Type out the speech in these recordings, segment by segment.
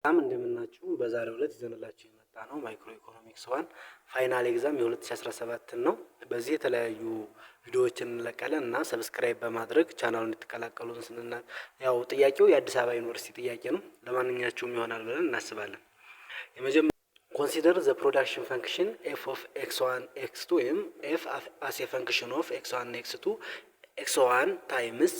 እንደምናችሁ በዛሬው ዕለት ይዘንላችሁ የመጣ ነው ማይክሮ ኢኮኖሚክስ ዋን ፋይናል ኤግዛም የ2017 ነው። በዚህ የተለያዩ ቪዲዮዎችን እንለቃለን እና ሰብስክራይብ በማድረግ ቻናሉን እንድትቀላቀሉን ስንና ያው ጥያቄው የአዲስ አበባ ዩኒቨርሲቲ ጥያቄ ነው። ለማንኛችሁም ይሆናል ብለን እናስባለን። የመጀመሪያው ኮንሲደር ዘ ፕሮዳክሽን ፈንክሽን ኤፍ ኦፍ x1 x2 ወይም ኤፍ አስ ኤ ፈንክሽን ኦፍ x1 x2 x1 ታይምስ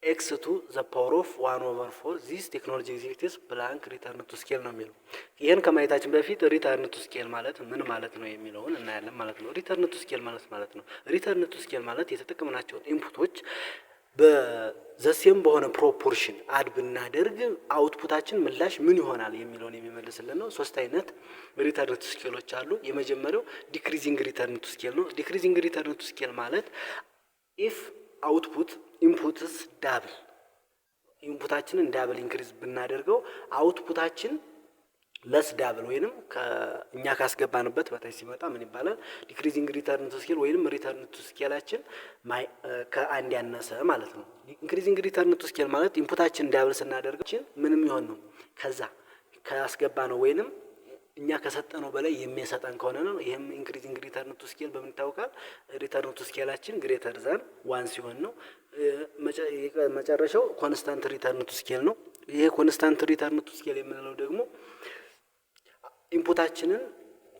x2 the power of 1/4 this technology exhibits blank return to scale ነው የሚለው። ይሄን ከማየታችን በፊት ሪተርን ቱ ስኬል ማለት ምን ማለት ነው የሚለውን እናያለን ማለት ነው። ሪተርን ቱ ስኬል ማለት ነው ሪተርን ቱ ስኬል ማለት የተጠቀምናቸውን ኢንፑቶች በዘሴም በሆነ ፕሮፖርሽን አድ ብናደርግ አውትፑታችን ምላሽ ምን ይሆናል የሚለውን የሚመልስልን ነው። ሶስት አይነት ሪተርን ቱ ስኬሎች አሉ። የመጀመሪያው ዲክሪዚንግ ሪተርን ቱ ስኬል ነው። ዲክሪዚንግ ሪተርን ቱ ስኬል ማለት ኢፍ አውትፑት ኢንፑትስ ዳብል ኢንፑታችንን ዳብል ኢንክሪዝ ብናደርገው አውትፑታችን ለስ ዳብል ወይንም ከኛ ካስገባንበት በታች ሲመጣ ምን ይባላል? ዲክሪዚንግ ሪተርን ቱ ስኬል ወይንም ሪተርን ቱ ስኬላችን ከአንድ ያነሰ ማለት ነው። ኢንክሪዚንግ ሪተርን ቱ ስኬል ማለት ኢንፑታችን ዳብል ስናደርገው ምንም ይሆን ነው ከዛ ካስገባነው ወይንም እኛ ከሰጠነው በላይ የሚሰጠን ከሆነ ነው። ይሄም ኢንክሪዚንግ ሪተርን ቱ ስኬል በምን ይታወቃል? ሪተርን ቱ ስኬላችን ግሬተር ዛን 1 ሲሆን ነው። መጨረሻው ኮንስታንት ሪተርን ቱ ስኬል ነው። ይሄ ኮንስታንት ሪተርን ቱ ስኬል የምንለው ደግሞ ኢንፑታችንን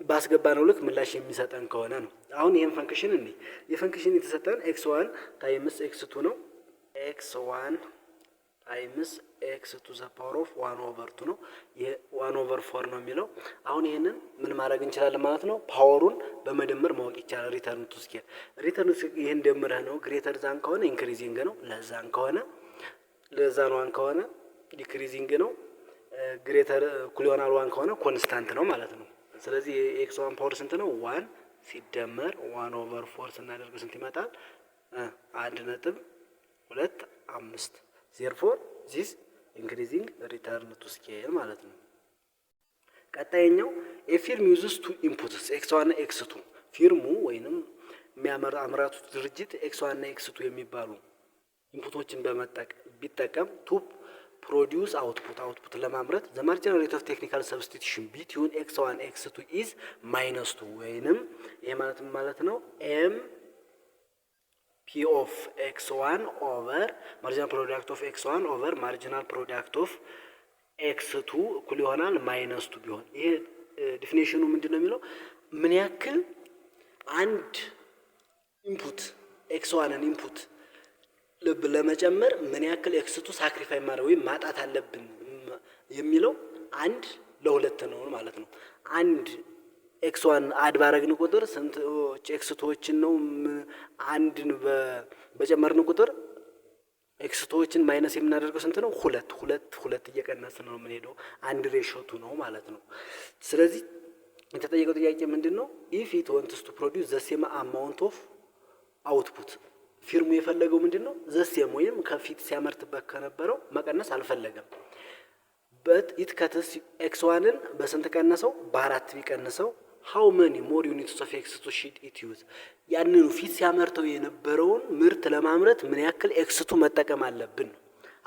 ባስገባነው ልክ ምላሽ የሚሰጠን ከሆነ ነው። አሁን ይሄን ፈንክሽን የፈንክሽን የተሰጠን x1 ታይምስ x2 ነው። x1 ታይምስ x to the power of 1/2 ነው። የ1/4 ነው የሚለው። አሁን ይሄንን ምን ማድረግ እንችላለን ማለት ነው? ፓወሩን በመደመር ማወቅ ይቻላል። ሪተርን ቱ ስኬል ሪተርን ይሄን ደምረህ ነው ግሬተር ዛን ከሆነ ኢንክሪዚንግ ነው፣ ለዛን ከሆነ ለዛን ዋን ከሆነ ዲክሪዚንግ ነው፣ ግሬተር እኩል ይሆናል ዋን ከሆነ ኮንስታንት ነው ማለት ነው። ስለዚህ የx1 ፓወር ስንት ነው? 1 ሲደመር 1/4 ስናደርግ ስንት ይመጣል? 1.25 therefore this increasing return to scale ማለት ነው። ቀጣይኛው ፊርም uses two inputs x1 እና x2 ፊርሙ ወይንም የሚያመርቱት ድርጅት x1 እና x2 የሚባሉ ኢንፑቶችን ቢጠቀም to produce output ለማምረት the marginal rate of technical substitution between x1 and x2 is -2 ወይንም ይሄ ማለት ነው m P of x1 over marginal product of x1 over marginal product of x2 እኩል ይሆናል -2 ቢሆን። ይሄ ዲፊኒሽኑ ምንድነው የሚለው? ምን ያክል አንድ ኢንፑት x1ን ኢንፑት ለመጨመር ምን ያክል x2 ሳክሪፋይ ማድረግ ወይም ማጣት አለብን የሚለው 1 ለ2 ነው ማለት ነው። አንድ x1 አድ ባረግን ቁጥር ስንት x2ዎችን ነው አንድን በጨመርን ቁጥር x2ዎችን ማይነስ የምናደርገው ስንት ነው? 2 እየቀነስን ነው የምንሄደው። አንድ ሬሾቱ ነው ማለት ነው። ስለዚህ የተጠየቀው ጥያቄ ምንድነው? if it wants to produce the same amount of output ፊርሙ የፈለገው ምንድነው? the same ወይም ከፊት ሲያመርትበት ከነበረው መቀነስ አልፈለገም። but it cuts x1ን በስንት ቀነሰው? በ4 ቢቀንሰው how many more units of x2 should it use ያንኑ ፊት ሲያመርተው የነበረውን ምርት ለማምረት ምን ያክል x2 መጠቀም አለብን?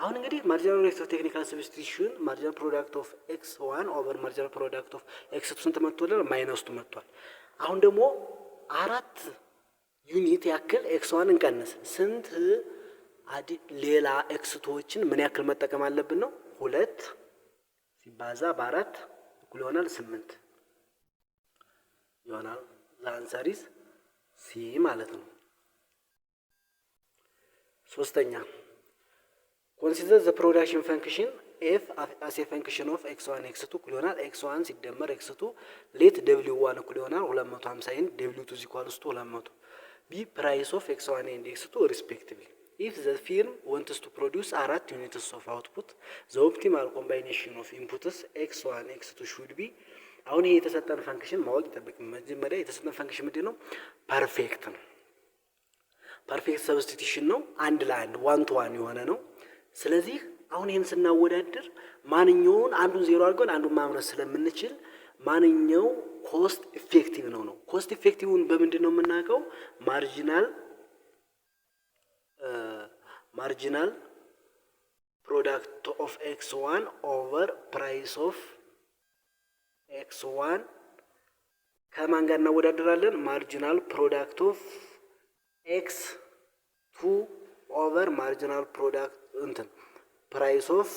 አሁን እንግዲህ marginal rate of technical substitution marginal product of x1 over marginal product of x2 ስንት መጥቷል? -2 መጥቷል። አሁን ደግሞ 4 ዩኒት ያክል x1 እንቀንስ ስንት ሌላ x2ዎችን ምን ያክል መጠቀም አለብን ነው? 2 ሲባዛ በ4 እኩል ይሆናል 8 ይሆናል። ዛንሰር ኢዝ ሲ ማለት ነው። ሶስተኛ ኮንሲደር ዘ ፕሮዳክሽን ፈንክሽን ኤፍ አስ ኤ ፈንክሽን ኦፍ x1 x2 እኩል ይሆናል x1 ሲደመር x2 ሌት w1 እኩል ይሆናል 250 w2 ኢኳልስ ቱ 200 ቢ ፕራይስ ኦፍ x1 and x2 ሪስፔክቲቭሊ if the firm wants to produce 4 units of output the optimal combination of inputs x1 x2 should be አሁን ይሄ የተሰጠን ፈንክሽን ማወቅ ይጠበቅብናል። መጀመሪያ የተሰጠን ፈንክሽን ምንድነው? ፐርፌክት ነው። ፐርፌክት ሰብስቲቱሽን ነው። 1 ለ1 1 to 1 የሆነ ነው። ስለዚህ አሁን ይሄን ስናወዳድር ማንኛውን አንዱን 0 አድርገን አንዱን ማምረት ስለምንችል ማንኛው ኮስት ኢፌክቲቭ ነው። ኮስት ኢፌክቲቭን በምንድነው የምናውቀው? ማርጂናል ፕሮዳክት ኦፍ ኤክስ ዋን ኦቨር ፕራይስ ኦፍ ኤክስ ዋን ከማን ጋር እናወዳደራለን? ማርጂናል ፕሮዳክት ኦፍ ኤክስ ቱ ኦቨር ማርጂናል ፕሮዳክት ፕራይስ ኦፍ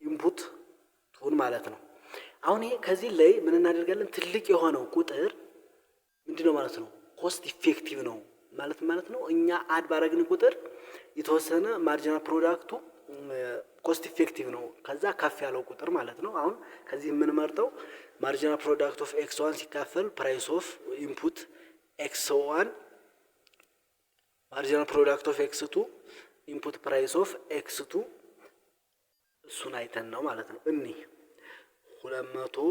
ኢንፑት ቱን ማለት ነው። አሁን ይሄ ከዚህ ላይ ምን እናደርጋለን? ትልቅ የሆነው ቁጥር ምንድነው ማለት ነው? ኮስት ኢፌክቲቭ ነው ማለት ነው። እኛ አድ ባረግን ቁጥር የተወሰነ ማርጂናል ፕሮዳክቱ ኮስት ኢፌክቲቭ ነው። ከዛ ከፍ ያለው ቁጥር ማለት ነው። አሁን ከዚህ የምንመርጠው ማርጂናል ፕሮዳክት ኦፍ ኤክስ ዋን ሲካፈል ፕራይስ ኦፍ ኢንፑት ኤክስ ዋን ማርጂናል ፕሮዳክት ኦፍ ኤክስ ቱ ኢንፑት ፕራይስ ኦፍ ኤክስ ቱ እሱን አይተን ነው ማለት ነው። 200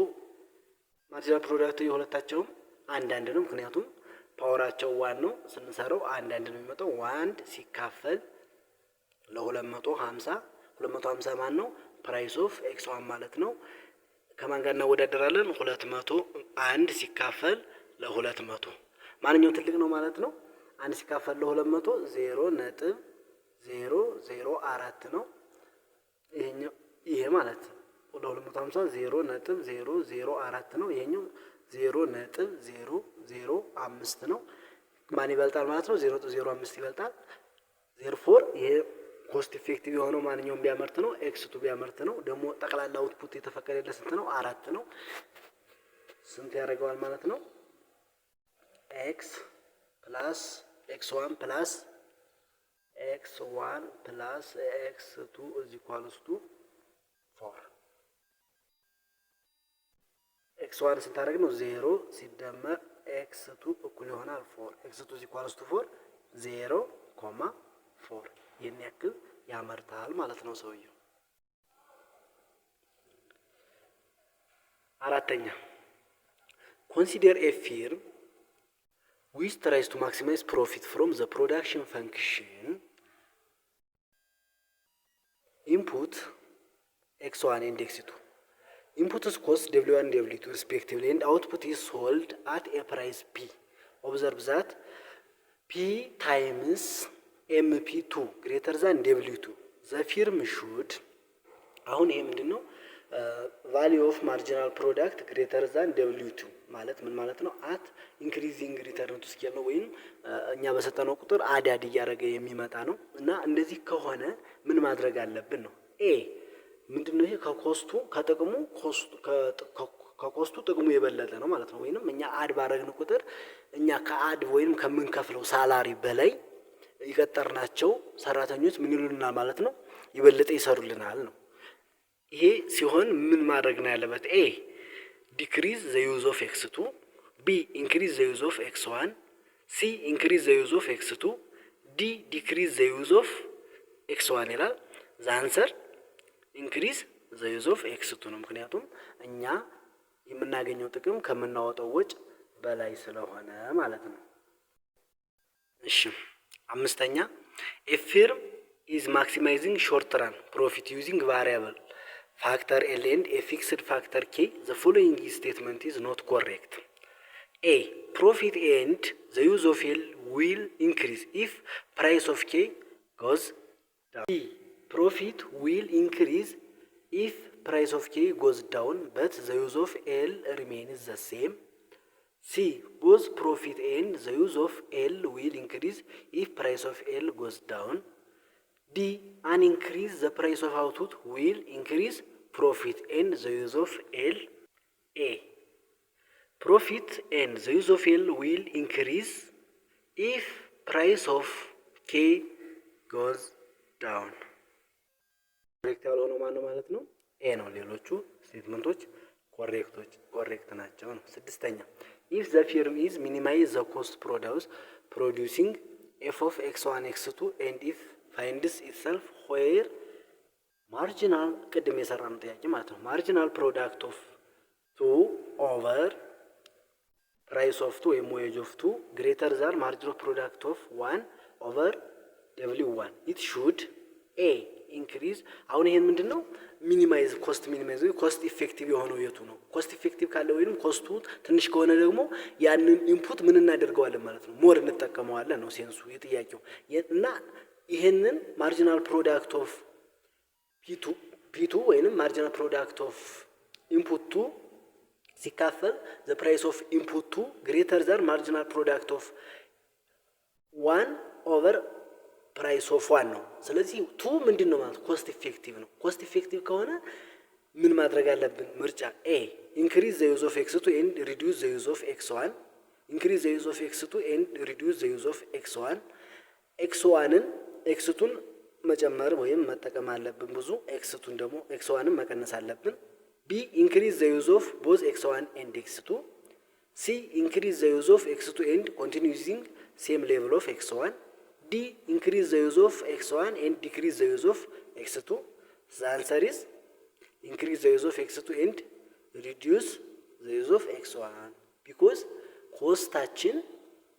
ማርጂናል ፕሮዳክቱ የሁለታቸውም አንድ ነው። ምክንያቱም ፓወራቸው ዋን ነው። ስንሰራው አንድ ነው የሚመጣው። 1 ሲካፈል ለ250 250 ማን ነው? ፕራይስ ኦፍ ኤክስ ዋን ማለት ነው። ከማን ጋር እናወዳደራለን? 201 ሲካፈል ለ200 ማንኛው ትልቅ ነው ማለት ነው? 1 ሲካፈል ለ200 0.004 ነው። ይሄ ማለት ለ250 0.004 ነው። ይሄኛው 0.005 ነው። ማን ይበልጣል ማለት ነው? 0.05 ይበልጣል። ዜርፎር ይሄ ኮስት ኢፌክቲቭ የሆነው ማንኛውም ቢያመርት ነው። ኤክስ ቱ ቢያመርት ነው። ደግሞ ጠቅላላ አውትፑት የተፈቀደለት ስንት ነው? 4 ነው። ስንት ያደርገዋል ማለት ነው? ኤክስ ፕላስ ኤክስ ዋን ፕላስ ኤክስ ዋን ፕላስ ኤክስ ቱ ኢዝ ኢኳልስ ቱ 4 ኤክስ ዋን ስንታደርግ ነው? 0 ሲደመር ኤክስ ቱ እኩል ይሆናል 4 ኤክስ ቱ ኢዝ ኢኳልስ ቱ 4 0.4 ይህን ያክል ያመርታል ማለት ነው ሰውየው። አራተኛ ኮንሲደር ኤ ፊርም which tries to maximize profit from the production function input x1 and x2. Input is cost w1 and w2 respectively and output is sold at a price p. Observe that p times mp2 greater than w2. The firm should አሁን ይሄ ምንድነው? value of marginal product greater than w2 ማለት ምን ማለት ነው? at increasing return to scale ነው ወይም እኛ በሰጠነው ቁጥር አዳድ እያደረገ የሚመጣ ነው። እና እንደዚህ ከሆነ ምን ማድረግ አለብን ነው? ኤ ምንድነው? ይሄ ከኮስቱ ከጥቅሙ ከኮስቱ ጥቅሙ የበለጠ ነው ማለት ነው። ወይንም እኛ አድ ባረግን ቁጥር እኛ ከአድ ወይንም ከምንከፍለው ሳላሪ በላይ የቀጠርናቸው ሰራተኞች ምን ይሉልናል ማለት ነው? ይበለጠ ይሰሩልናል ነው። ይሄ ሲሆን ምን ማድረግ ነው ያለበት? ኤ decrease the use of x2, b increase the use of x1, c increase the use of x2, d decrease the use of x1 ይላል። the answer increase the use of x2 ነው። ምክንያቱም እኛ የምናገኘው ጥቅም ከምናወጣው ወጭ በላይ ስለሆነ ማለት ነው። እሺ አምስተኛ a firm is maximizing short run profit using variable factor L and a fixed factor K. The following statement is not correct. A. Profit and the use of L will increase if price of K goes down. B. Profit will increase if price of K goes down but the use of L remains the same. C. Both profit and the use of L will increase if price of L goes down. D. An increase the price of output will increase profit and the use of L. A. Profit and the use of L will increase if price of K goes down. ኮሬክት ያልሆነው ማነው ማለት ነው? ኤ ነው። ሌሎቹ ስቴትመንቶች ኮሬክት ናቸው ነው። ስድስተኛ if the firm is minimize the cost producing f of x1 x2 and if finds itself where ማርጂናል ቅድም የሰራነው ጥያቄ ማለት ነው። ማርጂናል ፕሮዳክት ኦፍ 2 ኦቨር ፕራይስ ኦፍ 2 ወይም ዌጅ ኦፍ 2 ግሬተር ዛን ማርጂናል ፕሮዳክት ኦፍ 1 ኦቨር w1 ኢት ሹድ ኤ ኢንክሪዝ። አሁን ይሄን ምንድነው? ሚኒማይዝ ኮስት ኢፌክቲቭ የሆነው የቱ ነው? ኮስት ኢፌክቲቭ ካለ ወይንም ኮስቱ ትንሽ ከሆነ ደግሞ ያንን ኢንፑት ምን እናደርገዋለን ማለት ነው? ሞር እንጠቀመዋለን ነው ሴንሱ የጥያቄው። እና ይሄንን ማርጂናል ፕሮዳክት ኦፍ ፒቱ ወይንም ማርጂናል ፕሮዳክት ኦፍ ኢንፑት ቱ ሲካፈል ዘ ፕራይስ ኦፍ ኢንፑት ቱ ግሬተር ዛን ማርጂናል ፕሮዳክት ኦፍ ዋን ኦቨር ፕራይስ ኦፍ ዋን ነው። ስለዚህ ቱ ምንድን ነው ማለት ኮስት ኢፌክቲቭ ነው። ኮስት ኢፌክቲቭ ከሆነ ምን ማድረግ አለብን? ምርጫ ኤ ኢንክሪዝ ዘ ዩዝ ኦፍ ኤክስ ቱ ኤንድ ሪዲዩስ ዘ ዩዝ ኦፍ ኤክስ ዋን። ኢንክሪዝ ዘ ዩዝ ኦፍ ኤክስ ቱ ኤንድ ሪዲዩስ ዘ ዩዝ ኦፍ ኤክስ ዋን። ኤክስ ዋንን ኤክስ ቱን መጨመር ወይም መጠቀም አለብን ብዙ፣ ኤክስ ቱን ደግሞ ኤክስ ዋንን መቀነስ አለብን። ቢ ኢንክሪዝ ዘ ዩዝ ኦፍ ቦዝ ኤክስ ዋን ኤንድ ኤክስ ቱ። ሲ ኢንክሪዝ ዘ ዩዝ ኦፍ ኤክስ ቱ ኤንድ ኮንቲኒው ዩዚንግ ሴም ሌቭል ኦፍ ኤክስ ዋን። ዲ ኢንክሪዝ ዘ ዩዝ ኦፍ ኤክስ ዋን ኤንድ ዲክሪዝ ዘ ዩዝ ኦፍ ኤክስ ቱ። ዘ አንሰር ኢዝ ኢንክሪዝ ዘ ዩዝ ኦፍ ኤክስ ቱ ኤንድ ሪዲዩስ ዘ ዩዝ ኦፍ ኤክስ ዋን። ቢኮዝ ኮስታችን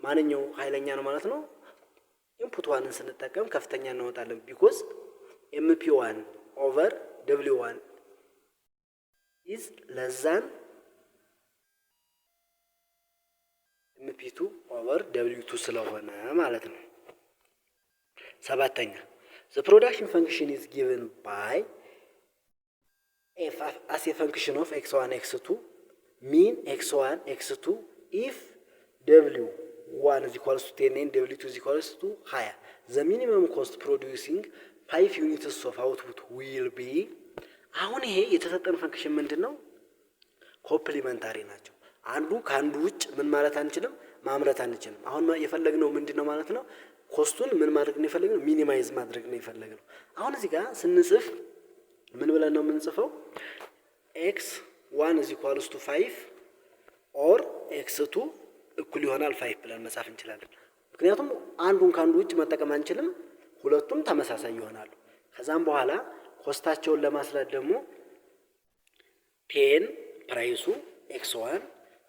ማንኛው ኃይለኛ ነው ማለት ነው። ኢንፑት ዋንን ስንጠቀም ከፍተኛ እናወጣለን። ቢኮዝ ኤምፒ ዋን ኦቨር ደብሊው ዋን ኢዝ ለዛን ኤምፒ ቱ ኦቨር ደብሊው ቱ ስለሆነ ማለት ነው። ሰባተኛ ዘ ፕሮዳክሽን ፈንክሽን ኢዝ ጊቨን ባይ ኤፍ አስ ኤ ፈንክሽን ኦፍ ኤክስ ዋን ኤክስ ቱ ሚን ኤክስ ዋን ኤክስ ቱ ኢፍ ደብሊው ዋን is equals to 10 and W2 is equals to 20. The minimum cost producing 5 units of output will be. አሁን ይሄ የተሰጠን ፈንክሽን ምንድነው? ኮምፕሊመንታሪ ናቸው። አንዱ ከአንዱ ውጭ ምን ማለት አንችልም፣ ማምረት አንችልም። አሁን የፈለግነው ምንድነው ማለት ነው? ኮስቱን ምን ማድረግ ነው የፈለግነው? ሚኒማይዝ ማድረግ ነው የፈለግነው። አሁን እዚህ ጋር ስንጽፍ ምን ብለን ነው የምንጽፈው? x1 is equals to 5 or x2 እኩል ይሆናል 5 ብለን መጻፍ እንችላለን። ምክንያቱም አንዱን ካንዱ ውጭ መጠቀም አንችልም፣ ሁለቱም ተመሳሳይ ይሆናሉ። ከዛም በኋላ ኮስታቸውን ለማስላት ደግሞ 10 ፕራይሱ x1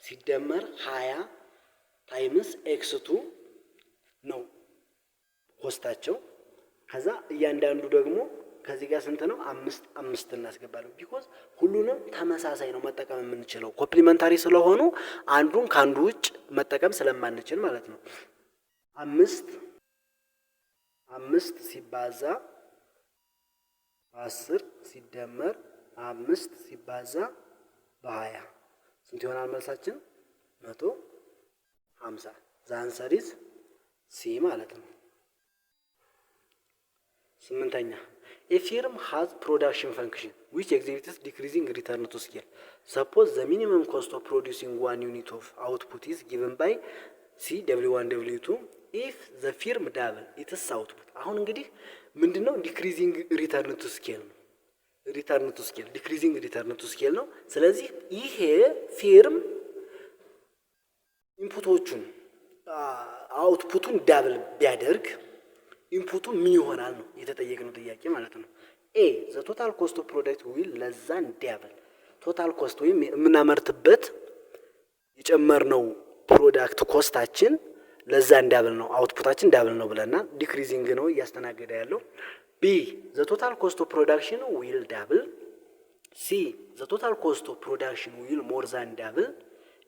ሲደመር 20 ታይምስ x2 ነው ኮስታቸው። ከዛ እያንዳንዱ ደግሞ ከዚህ ጋር ስንት ነው? 5 እናስገባለን። ቢኮዝ ሁሉንም ተመሳሳይ ነው መጠቀም የምንችለው ኮምፕሊመንታሪ ስለሆኑ አንዱን ካንዱ ውጭ መጠቀም ስለማንችል ማለት ነው። 5 ሲባዛ 10 ሲደመር 5 ሲባዛ በ20 ስንት ይሆናል መልሳችን? 150። ዘ አንሰር ኢዝ ሲ ማለት ነው። ስምንተኛ A firm has production function which exhibits decreasing return to scale. Suppose the minimum cost of producing 1 unit of output is given by C W1 W2 if the firm double its output. አሁን እንግዲህ ምንድነው decreasing return to scale ነው። return to scale decreasing return to scale ነው። ስለዚህ ይሄ ፊርም ኢንፑቶቹን አውትፑቱን ዳብል ቢያደርግ ኢንፑቱ ምን ይሆናል ነው የተጠየቀው ጥያቄ ማለት ነው። ኤ ዘ ቶታል ኮስት ኦፍ ፕሮዳክት ዊል ለዛን ዳብል ቶታል ኮስት ወይም የምናመርትበት የጨመርነው ፕሮዳክት ኮስታችን ለዛን ዳብል ነው፣ አውትፑታችን ዳብል ነው ብለና ዲክሪዚንግ ነው እያስተናገደ ያለው። ቢ ዘ ቶታል ኮስት ኦፍ ፕሮዳክሽን ዊል ዳብል። ሲ ዘ ቶታል ኮስት ኦፍ ፕሮዳክሽን ዊል ሞር ዛን ዳብል።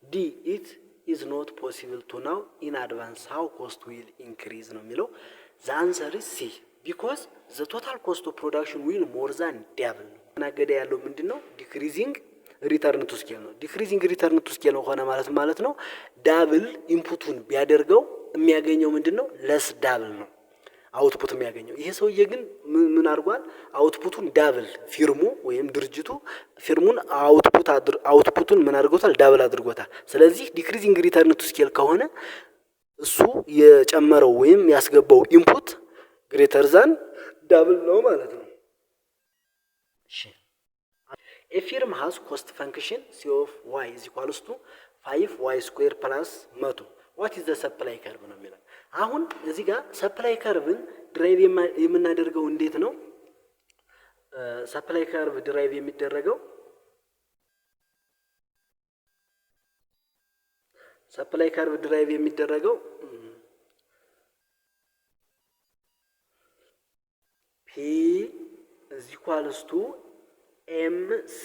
ዲ ኢት ኢዝ ኖት ፖሲብል ቱ ናው ኢን አድቫንስ ሃው ኮስት ዊል ኢንክሪዝ ነው የሚለው። The answer is C because the total cost of production will more than double ነው። ተናገደ ያለው ምንድነው? decreasing return to scale ነው። decreasing return to scale ሆነ ማለት ነው ዳብል ኢንፑቱን ቢያደርገው የሚያገኘው ምንድነው? less ዳብል ነው አውትፑት የሚያገኘው። ይሄ ሰውዬ ግን ምን አድርጓል? አውትፑቱን ዳብል ፊርሙ ወይም ድርጅቱ ፊርሙን አውትፑቱን ምን አድርጎታል? ዳብል አድርጎታል። ስለዚህ decreasing return to scale ከሆነ እሱ የጨመረው ወይም ያስገባው ኢንፑት ግሬተር ዛን ዳብል ነው ማለት ነው። እሺ a firm has cost function c of y is equals to 5y square plus 100 what is the supply curve ነው የሚለው። አሁን እዚህ ጋር ሰፕላይ ከርቭን ድራይቭ የምናደርገው እንዴት ነው? ሰፕላይ ከርቭ ድራይቭ የሚደረገው ሰፕላይ ከርቭ ድራይቭ የሚደረገው P is equals to MC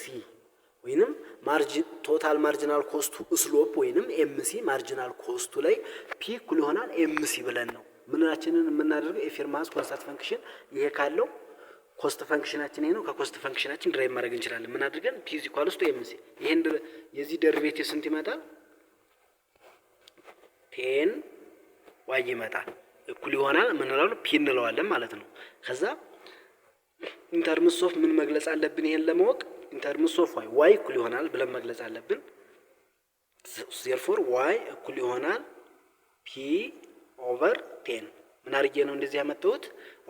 ወይንም ማርጂን ቶታል ማርጂናል ኮስቱ ስሎፕ ወይንም MC ማርጂናል ኮስቱ ላይ P እኩል ይሆናል MC ብለን ነው ምናችንን የምናደርገው። የፊርማስ ኮንስታንት ፈንክሽን ይሄ ካለው ኮስት ፈንክሽናችን ይሄ ነው። ከኮስት ፈንክሽናችን ድራይቭ ማድረግ እንችላለን። ምን አድርገን ፒ ኢዝ ኢኳልስ ቱ ኤምሲ ይሄን የዚህ ደሪቬቲቭ ስንት ይመጣል? ቴን ዋይ ይመጣል እኩል ይሆናል ምን እንለዋለን? ፒ እንለዋለን ማለት ነው። ከዛ ኢንተርምስ ኦፍ ምን መግለጽ አለብን? ይሄን ለማወቅ ኢንተርምስ ኦፍ ዋይ እኩል ይሆናል ብለን መግለጽ አለብን። ዜርፎር ዋይ እኩል ይሆናል ፒ ኦቨር ቴን። ምን አድርጌ ነው እንደዚህ ያመጣሁት?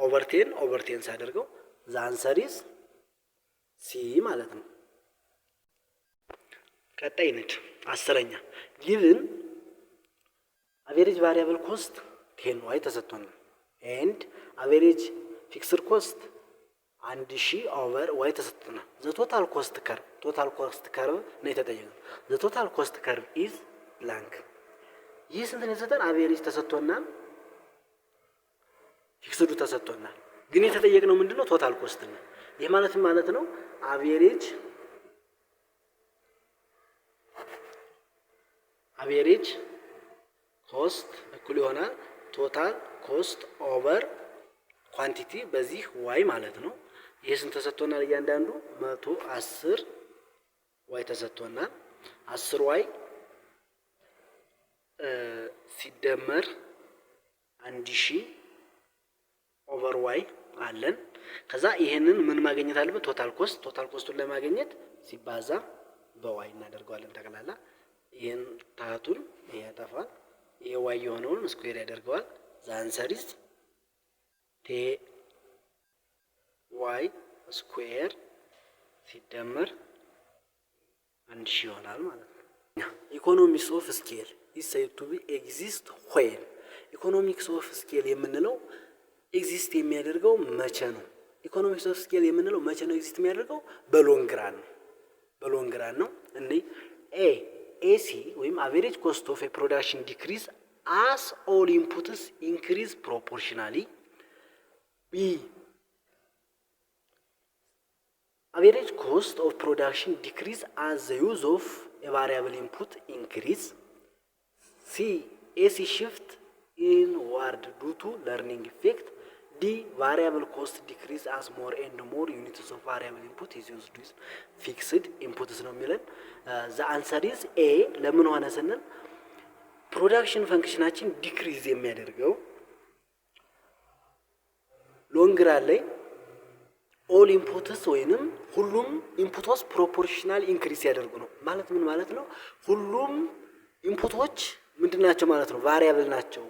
ኦቨር ቴን ሳደርገው ዘ አንሰር ኢዝ ሲ ማለት ነው። ቀጣይ ነች 10ኛ ጊቭን አቬሬጅ ቫሪያብል ኮስት 10 ዋይ ተሰጥቶናል ኤንድ አቬሬጅ ፊክስድ ኮስት 1000 ኦቨር ዋይ ተሰጥቶናል። ዘ ቶታል ኮስት ከርቭ ነው የተጠየቀው። ዘ ቶታል ኮስት ከርቭ ኢዝ ብላንክ። ይህ ስንት ነው የተሰጠን? አቬሬጅ ተሰጥቶናል፣ ፊክስዱ ተሰጥቶናል። ግን የተጠየቅነው ምንድነው? ቶታል ኮስት ነው። ይህ ማለት ነው አቬሬጅ ኮስት እኩል ይሆናል ቶታል ኮስት ኦቨር ኳንቲቲ በዚህ ዋይ ማለት ነው። ይህ ስንት ተሰጥቶናል? እያንዳንዱ 110 ዋይ ተሰጥቶናል። 10 ዋይ ሲደመር 1000 ኦቨር ዋይ አለን። ከዛ ይሄንን ምን ማግኘት አለብን? ቶታል ኮስቱን ለማግኘት ሲባዛ በዋይ እናደርገዋለን ጠቅላላ። ይሄን ታቱን ይሄ ያጠፋል። ይሄ ዋይ የሆነውን ስኩዌር ያደርገዋል። ዘ አንሰር ኢዝ ቴ ዋይ ስኩዌር ሲደመር 1000 ይሆናል ማለት ነው። ኢኮኖሚክስ ኦፍ ስኬል ኢዝ ሴድ ቱ ቢ ኤግዚስት ዌን። ኢኮኖሚክስ ኦፍ ስኬል የምንለው ኤግዚስት የሚያደርገው መቼ ነው? ኢኮኖሚክስ ኦፍ ስኬል የምንለው መቼ ነው ኤግዚስት የሚያደርገው? በሎንግራን ነው። እንዴ ኤሲ ወይም አቨሬጅ ኮስት ኦፍ ኤ ፕሮዳክሽን ዲክሪዝ አስ ኦል ኢንፑትስ ኢንክሪዝ ፕሮፖርሽናሊ። ቢ average cost of production decrease as the use of a variable input increase. C AC shift inward due to learning effect. D variable cost decrease as more and more units of variable input is used with fixed inputs ነው የሚለን። the answer is A። ለምን ሆነ ስንል ፕሮዳክሽን ፈንክሽናችን ዲክሪዝ የሚያደርገው ሎንግ ራን ላይ ኦል ኢንፑትስ ወይንም ሁሉም ኢንፑቶች ፕሮፖርሽናል ኢንክሪዝ ያደርጉ ነው ማለት ምን ማለት ነው? ሁሉም ኢንፑቶች ምንድናቸው ማለት ነው? ቫሪያብል ናቸው።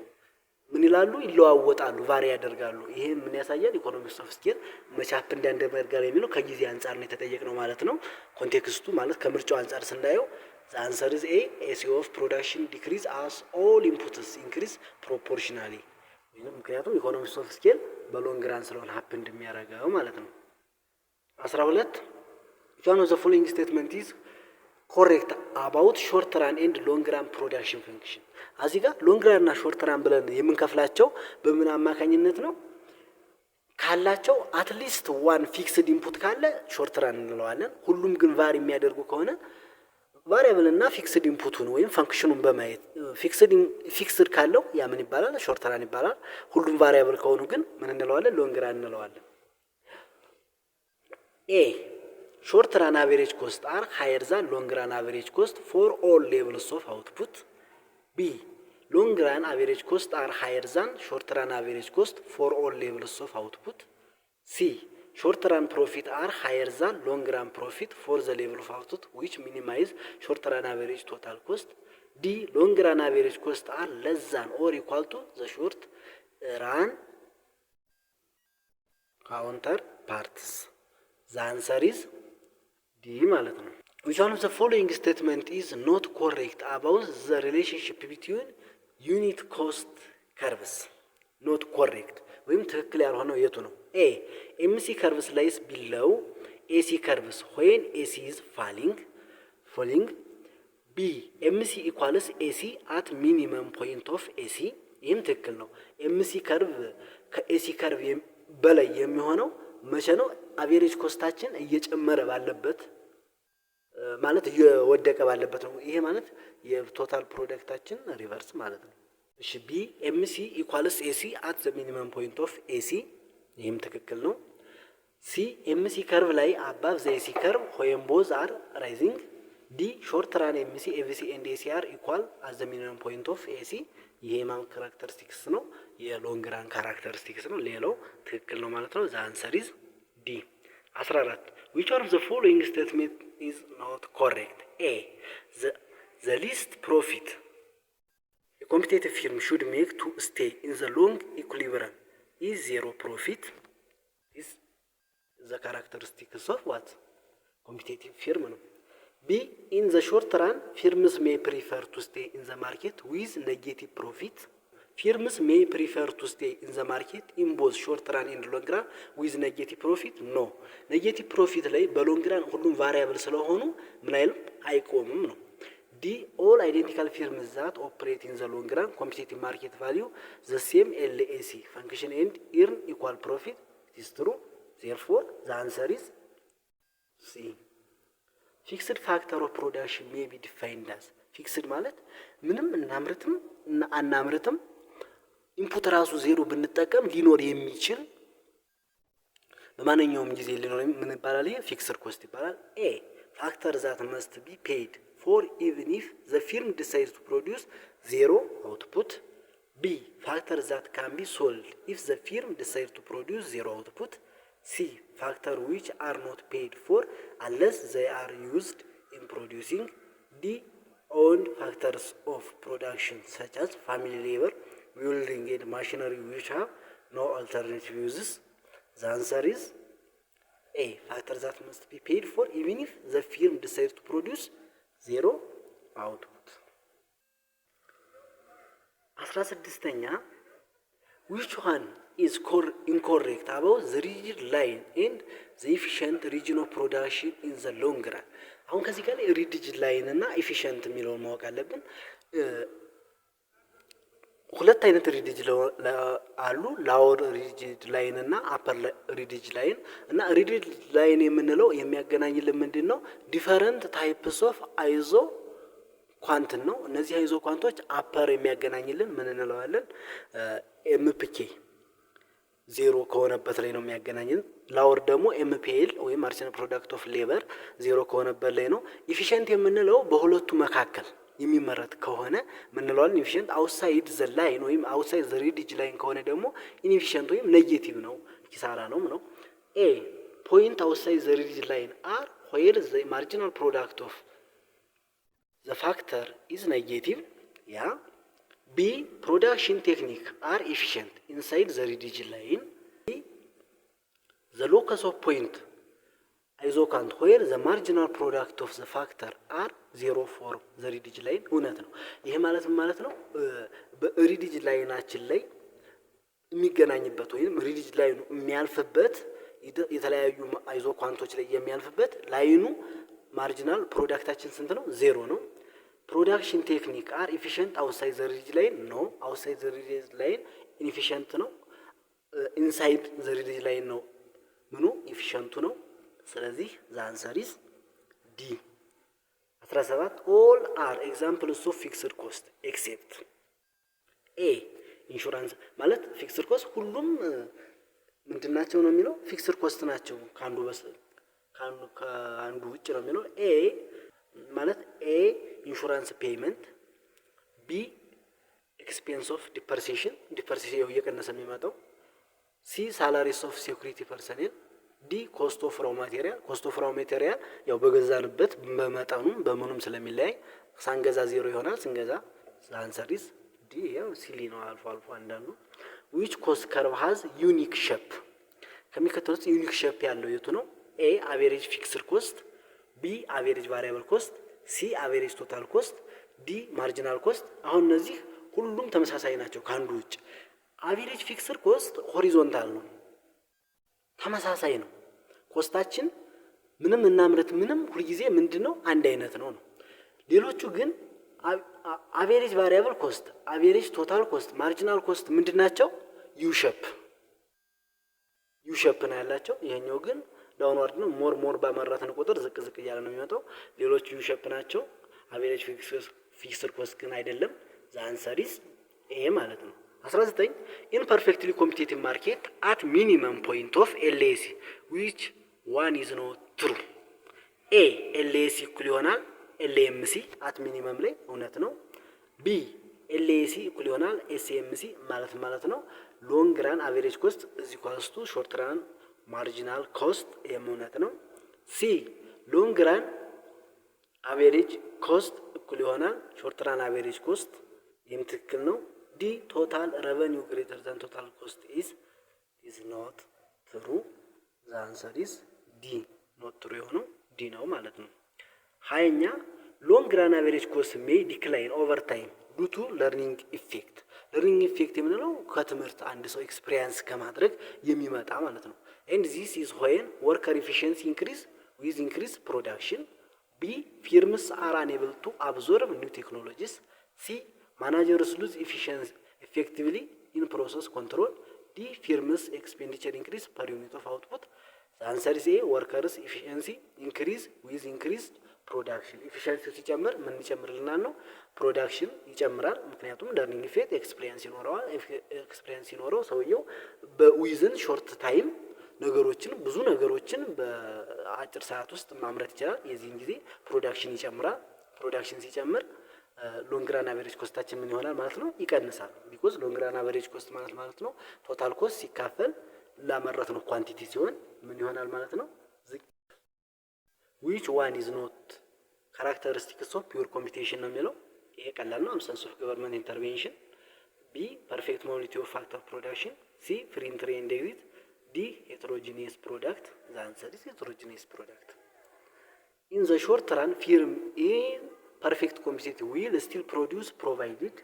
ምን ይላሉ? ይለዋወጣሉ፣ ቫሪ ያደርጋሉ። ይሄ ምን ያሳያል? ኢኮኖሚክስ ኦፍ ስኬል መቻፕ እንዳንደመርጋር የሚለው ከጊዜ አንፃር ነው የተጠየቅነው ማለት ነው። ኮንቴክስቱ ማለት ከምርጫው አንፃር ስናየው the answer is A AC of production decrease as all inputs increase proportionally። ምክንያቱም ኢኮኖሚክስ ኦፍ ስኬል በሎንግ ራን ስለሆነ ሀፕ እንደሚያደርገው ማለት ነው። 12 one of the following statement is correct about short run and long run production function። እዚህ ጋር ሎንግ ራን እና ሾርት ራን ብለን የምንከፍላቸው በምን አማካኝነት ነው? ካላቸው አትሊስት ዋን ፊክስድ ኢንፑት ካለ ሾርት ራን እንለዋለን። ሁሉም ግን ቫሪ የሚያደርጉ ከሆነ ቫሪያብል እና ፊክስድ ኢንፑቱን ወይም ፈንክሽኑን በማየት ፊክስድ ካለው ያ ምን ይባላል? ሾርት ራን ይባላል። ሁሉም ቫሪያብል ከሆኑ ግን ምን እንለዋለን? ሎንግ ራን እንለዋለን። ኤ ሾርት ራን አቨሬጅ ኮስት አር ሃየር ዛን ሎንግ ራን አቨሬጅ ኮስት ፎር ኦል ሌቭልስ ኦፍ አውትፑት። ቢ ሎንግ ራን አቨሬጅ ኮስት አር ሃየር ዛን ሾርት ራን አቨሬጅ ኮስት ፎር ኦል ሌቭልስ ኦፍ አውትፑት። ሲ ሾርት ራን ፕሮፊት አር ሃየር ዛን ሎንግ ራን ፕሮፊት ፎር ዘ ሌቭል ኦፍ አውትፑት ዊች ሚኒማይዝ ሾርት ራን አቨሬጅ ቶታል ኮስት። ዲ ሎንግ ራን አቨሬጅ ኮስት አር ለስ ዛን ኦር ኢኳል ቱ ዘ ሾርት ራን ካውንተር ፓርትስ። The answer is D ማለት ነው። Which one of the following statement is not correct about the relationship between unit cost curves? Not correct ወይም ትክክል ያልሆነው የቱ ነው? A MC curves lies below AC curves when AC is falling. B MC equals AC at minimum point of AC። ይህም ትክክል ነው። MC curve ከAC curve በላይ የሚሆነው መቼ ነው? አቬሬጅ ኮስታችን እየጨመረ ባለበት ማለት እየወደቀ ባለበት ነው። ይሄ ማለት የቶታል ፕሮዳክታችን ሪቨርስ ማለት ነው። እሺ ቢ ኤምሲ ኢኳልስ ኤሲ አት ዘ ሚኒመም ፖይንት ኦፍ ኤሲ፣ ይህም ትክክል ነው። ሲ ኤምሲ ከርቭ ላይ አባቭ ዘ ኤሲ ከርቭ ዌን ቦዝ አር ራይዚንግ። ዲ ሾርት ራን ኤምሲ ኤቪሲ ኤንድ ኤሲ አር ኢኳል አት ዘ ሚኒመም ፖይንት ኦፍ ኤሲ። ይሄ ማን ካራክተሪስቲክስ ነው? የሎንግ ራን ካራክተሪስቲክስ ነው። ሌላው ትክክል ነው ማለት ነው። ዘ አንሰር ኢዝ ዲ። 14 which of the following statement is not correct? A the least profit a competitive firm should make to stay in the long equilibrium is zero profit. Is the characteristics of what? Competitive firm ነው። B in the short run firms may prefer to stay in the market with negative profit. Firms may prefer to stay in the market in both short run and long run with negative profit. No. Negative profit ላይ በሎንግ ራን ሁሉም ቫሪያብል ስለሆኑ ምን አይልም አይቆምም ነው። D all identical firms that operate in the long run competitive market value the same LAC function and earn equal profit. It is true. Therefore the answer is C. Fixed factor of production may be defined as fixed ማለት ምንም እናምርትም አናምርትም ኢንፑት ራሱ ዜሮ ብንጠቀም ሊኖር የሚችል በማንኛውም ጊዜ ሊኖር ምን ይባላል? ይሄ ፊክስድ ኮስት ይባላል። ኤ ፋክተር ዛት መስት ቢ ፔይድ ፎር ኢቭን ኢፍ ዘ ፊርም ዲሳይድስ ቱ ፕሮዲውስ ዜሮ አውትፑት። ቢ ፋክተር ዛት ካን ቢ ሶልድ ኢፍ ዘ ፊርም ዲሳይድስ ቱ ፕሮዲውስ ዜሮ አውትፑት። ሲ ፋክተር ዊች አር ኖት ፔይድ ፎር አንለስ ዘይ አር ዩዝድ ኢን ፕሮዲውሲንግ። ዲ ኦውንድ ፋክተርስ ኦፍ ፕሮዳክሽን ሰች አዝ ፋሚሊ ሌበር building and machinery which have no alternative uses. The answer is A. Factor that must be paid for even if the firm decides to produce zero output. 16ኛ which one is incorrect about the rigid line and the efficient region of production in the long run? አሁን ከዚህ ጋር rigid line እና efficient የሚለውን ማወቅ አለብን። ሁለት አይነት ሪዲጅ አሉ። ላወር ሪዲጅ ላይን እና አፐር ሪዲጅ ላይን እና ሪዲጅ ላይን የምንለው የሚያገናኝልን ምንድነው? ዲፈረንት ታይፕስ ኦፍ አይዞ ኳንትን ነው። እነዚህ አይዞ ኳንቶች አፐር የሚያገናኝልን ምን እንለዋለን? ኤምፒኬ ዜሮ ከሆነበት ላይ ነው የሚያገናኝልን። ላወር ደግሞ ኤምፒኤል ወይም ማርጂናል ፕሮዳክት ኦፍ ሌበር ዜሮ ከሆነበት ላይ ነው። ኢፊሺየንት የምንለው በሁለቱ መካከል የሚመረት ከሆነ ምን እንለዋለን? ኢፊሺየንት። አውትሳይድ ዘ ላይን ወይም አውትሳይድ ዘ ሪዲጅ ላይን ከሆነ ደግሞ ኢንኤፊሺየንት ወይም ኔጌቲቭ ነው፣ ኪሳራ ነው ነው። ኤ ፖይንት አውትሳይድ ዘ ሪዲጅ ላይን አር ዌር ዘ ማርጂናል ፕሮዳክት ኦፍ ዘ ፋክተር ኢዝ ኔጌቲቭ። ያ ቢ ፕሮዳክሽን ቴክኒክ አር ኢፊሺየንት ኢንሳይድ ዘ ሪዲጅ ላይን። ዘ ሎከስ ኦፍ ፖይንት አይዞካንት ዌር ዘ ማርጂናል ፕሮዳክት ኦፍ ዘ ፋክተር አር ዜሮ ፎር ዘ ሪዲጅ ላይን። እውነት ነው። ይሄ ማለት ነው በሪዲጅ ላይናችን ላይ የሚገናኝበት ወይም ሪዲጅ ላይኑ የሚያልፍበት የተለያዩ አይዞ ኳንቶች ላይ የሚያልፍበት ላይኑ ማርጂናል ፕሮዳክታችን ስንት ነው? ዜሮ ነው። ፕሮዳክሽን ቴክኒክ አር ኢፊሺየንት አውትሳይድ ዘ ሪዲጅ ላይን ነው። አውትሳይድ ዘ ሪዲጅ ላይን ኢንኤፊሺየንት ነው። ኢንሳይድ ዘ ሪዲጅ ላይን ነው ምኑ ኢፊሺየንቱ ነው። ስለዚህ ዘ አንሰር ኢዝ ዲ። 17 ኦል አር ኤግዛምፕልስ ኦፍ ፊክስድ ኮስት ኤክሴፕት ኤ ኢንሹራንስ ማለት ፊክስድ ኮስት ሁሉም ምንድናቸው ነው የሚለው ፊክስድ ኮስት ናቸው ከአንዱ ውጭ ነው የሚለው። ኤ ማለት ኤ ኢንሹራንስ ፔይመንት፣ ቢ ኤክስፔንስ ኦፍ ዲፐርሲሽን እየቀነሰ የሚመጣው፣ ሲ ሳላሪስ ኦፍ ሴኩሪቲ ፐርሰኔል፣ ዲ ኮስት ኦፍ ራው ማቴሪያል ያው በገዛንበት በመጠኑም በምኑም ስለሚለያይ ሳንገዛ ዜሮ ይሆናል፣ ስንገዛ አንሰር ኢዝ ዲ። ያው ሲሊ ነው አልፎ አንዳንዱ። ዊች ኮስት ከርቭ ሃዝ ዩኒክ ሼፕ ከሚከተሉት ዩኒክ ሼፕ ያለው የቱ ነው? ኤ አቬሬጅ ፊክስድ ኮስት፣ ቢ አቬሬጅ ቫሪያብል ኮስት፣ ሲ አቬሬጅ ቶታል ኮስት፣ ዲ ማርጂናል ኮስት። አሁን እነዚህ ሁሉም ተመሳሳይ ናቸው ከአንዱ ውጭ። አቬሬጅ ፊክስድ ኮስት ሆሪዞንታል ነው፣ ተመሳሳይ ነው። ኮስታችን ምንም እናምረት ምንም ሁልጊዜ ምንድነው አንድ አይነት ነው። ሌሎቹ ግን አቬሬጅ ቫሪያብል ኮስት፣ አቬሬጅ ቶታል ኮስት፣ ማርጂናል ኮስት ምንድናቸው? ዩ ሼፕ ነው ያላቸው። ይሄኛው ግን ዳውንዋርድ ነው። ሞር ባመራትን ቁጥር ዝቅ እያለ ነው የሚመጣው። ሌሎቹ ዩ ሼፕ ናቸው። አቬሬጅ ፊክስድ ኮስት ግን አይደለም። ዘ አንሰር ኢዝ ኤ ማለት ነው። 19 ኢን ፐርፌክትሊ ኮምፒቲቲቭ ማርኬት አት ሚኒመም ፖይንት ኦፍ ኤልኤሲ ዊች ዋን ኢዝ ኖት ትሩ። ኤ ኤልኤሲ እኩል ይሆናል ኤልኤምሲ አት ሚኒመም ላይ እውነት ነው። ቢ ኤልኤሲ እኩል ይሆናል ኤስኤምሲ ማለት ነው። ሎንግ ራን አቬሬጅ ኮስት እዚ ኳስቱ ሾርት ራን ማርጂናል ኮስት እውነት ነው። ሲ ሎንግ ራን አቬሬጅ ኮስት እኩል ይሆናል ሾርት ራን አቬሬጅ ኮስት ይህም ትክክል ነው። ዲ ቶታል ረቨኒው ግሬተር ዛን ቶታል ኮስት ኢዝ ኖት ትሩ። ዘ አንሰር ኢዝ ዲ ኖት ትሩ የሆነው ዲ ነው ማለት ነው። ሀያኛ ሎንግ ራን አቬሬጅ ኮስት ሜይ ዲክላይን ኦቨር ታይም ዱ ቱ ለርኒንግ ኢፌክት። ለርኒንግ ኢፌክት የምንለው ከትምህርት አንድ ሰው ኤክስፒሪየንስ ከማድረግ የሚመጣ ማለት ነው። ኤንድ ዚስ ኢዝ ዌን ወርከር ኢፊሽንሲ ኢንክሪዝ ዊዝ ኢንክሪዝ ፕሮዳክሽን። ቢ ፊርምስ አር አንኤብል ቱ አብዞርብ ኒው ቴክኖሎጂስ። ሲ ማናጀርስ ሉዝ ኢፊሽንሲ ኢፌክቲቭሊ ኢን ፕሮሰስ ኮንትሮል። ዲ ፊርምስ ኤክስፔንዲቸር ኢንክሪዝ ፐር ዩኒት ኦፍ አውትፑት። አንሰር ኢዝ ኤ ወርከርስ ኢፊሽንሲ ኢንክሪዝ ዊዝ ኢንክሪዝድ ፕሮዳክሽን። ኢፊሽንሲ ሲጨምር ምን ይጨምርልናል ነው? ፕሮዳክሽን ይጨምራል። ምክንያቱም ለርኒንግ ኢፌክት ኤክስፒሪየንስ ይኖረዋል። ኤክስፒሪየንስ ሲኖረው ሰውየው በዊዝን ሾርት ታይም ነገሮችን ብዙ ነገሮችን በአጭር ሰዓት ውስጥ ማምረት ይችላል። የዚህን ጊዜ ፕሮዳክሽን ይጨምራል። ፕሮዳክሽን ሲጨምር ሎንግ ራን አቨሬጅ ኮስታችን ምን ይሆናል ማለት ነው? ይቀንሳል። ቢኮዝ ሎንግ ራን አቨሬጅ ኮስት ማለት ነው ቶታል ኮስት ሲካፈል ላመረት ነው ኳንቲቲ ሲሆን ምን ይሆናል ማለት ነው? ዊች ዋን ኢዝ ኖት ካራክተሪስቲክስ ኦፍ ፒውር ኮምፒቲሽን ነው የሚለው። ይሄ ቀላል ነው። አብሰንስ ኦፍ ገቨርንመንት ኢንተርቬንሽን። ቢ ፐርፌክት ሞቢሊቲ ኦፍ ፋክተር ፕሮዳክሽን። ሲ ፍሪ ኢንትሪ ኤንድ ኤግዚት። ዲ ሄትሮጂኒየስ ፕሮዳክት። ዘ አንሰር ኢዝ ሄትሮጂኒየስ ፕሮዳክት። ኢን ዘ ሾርት ራን ፊርም ኢን ፐርፌክት ኮምፒቲሽን ዊል ስቲል ፕሮዲውስ ፕሮቫይድድ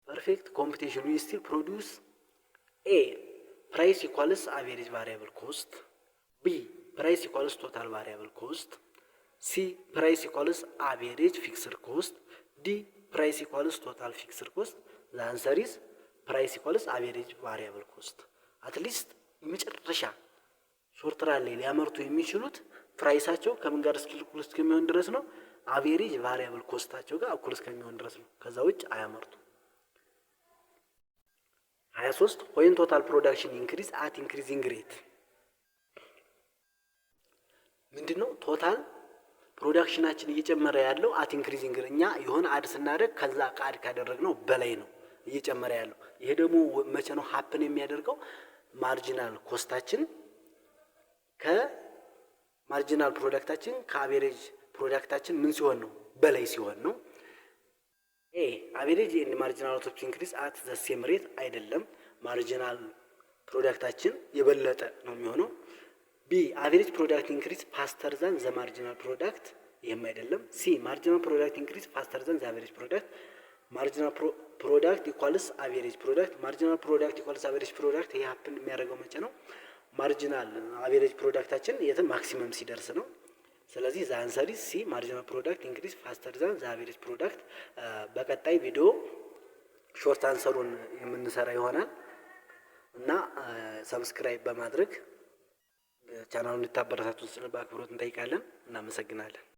ፐርፌክት ኮምፒቲሽን ዊል ስቲል ፕሮዲውስ ኤ ፕራይስ ኢኳልስ አቬሬጅ ቫሪያብል ኮስት። ቢ ፕራይስ ኢኳልስ ቶታል ቫሪያብል ኮስት። ሲ ፕራይስ ኢኳልስ አቬሬጅ ፊክስድ ኮስት። ዲ ፕራይስ ኢኳልስ ቶታል ፊክስድ ኮስት። ዘ አንሰር ኢዝ ፕራይስ ኢኳልስ አቬሬጅ ቫሪያብል ኮስት። አትሊስት የመጨረሻ ሾርት ራን ላይ ሊያመርቱ የሚችሉት ፕራይሳቸው ከምን ጋር እኩል እስከሚሆን ድረስ ነው? አቬሬጅ ቫሪያብል ኮስታቸው ጋር እኩል እስከሚሆን ድረስ ነው። ከዛ ውጭ አያመርቱ። 23 ዌን ቶታል ፕሮዳክሽን ኢንክሪዝ አት ኢንክሪዚንግ ሬት። ምንድነው ቶታል ፕሮዳክሽናችን እየጨመረ ያለው አት ኢንክሪዚንግ። እኛ የሆነ አድ ስናደርግ ከዛ አድ ካደረግነው በላይ ነው እየጨመረ ያለው። ይሄ ደግሞ መቼ ነው ሀፕን የሚያደርገው? ማርጂናል ኮስታችን ከማርጂናል ፕሮዳክታችን ከአቬሬጅ ፕሮዳክታችን ምን ሲሆን ነው? በላይ ሲሆን ነው። ኤ አቬሬጅ ኤንድ ማርጂናል ኦፍ ኢንክሪዝ አት ዘ ሴም ሬት አይደለም። ማርጂናል ፕሮዳክታችን የበለጠ ነው የሚሆነው። ቢ አቬሬጅ ፕሮዳክት ኢንክሪዝ ፋስተር ዛን ዘ ማርጂናል ፕሮዳክት፣ ይሄም አይደለም። ሲ ማርጂናል ፕሮዳክት ኢንክሪዝ ፋስተር ዛን ዘ አቬሬጅ ፕሮዳክት። ማርጂናል ፕሮዳክት ኢኳልስ አቬሬጅ ፕሮዳክት። ማርጂናል ፕሮዳክት ኢኳልስ አቬሬጅ ፕሮዳክት። ይሄ ሀፕን የሚያደርገው መቼ ነው? ማርጂናል አቬሬጅ ፕሮዳክታችን የትም ማክሲመም ሲደርስ ነው። ስለዚህ ዘ አንሰር ኢዝ ሲ ማርጂናል ፕሮዳክት ኢንክሪዝ ፋስተር ዛን ዘ አቬሬጅ ፕሮዳክት። በቀጣይ ቪዲዮ ሾርት አንሰሩን የምንሰራ ይሆናል እና ሰብስክራይብ በማድረግ ቻናሉን እንድታበረታቱን ስለ በአክብሮት እንጠይቃለን። እናመሰግናለን።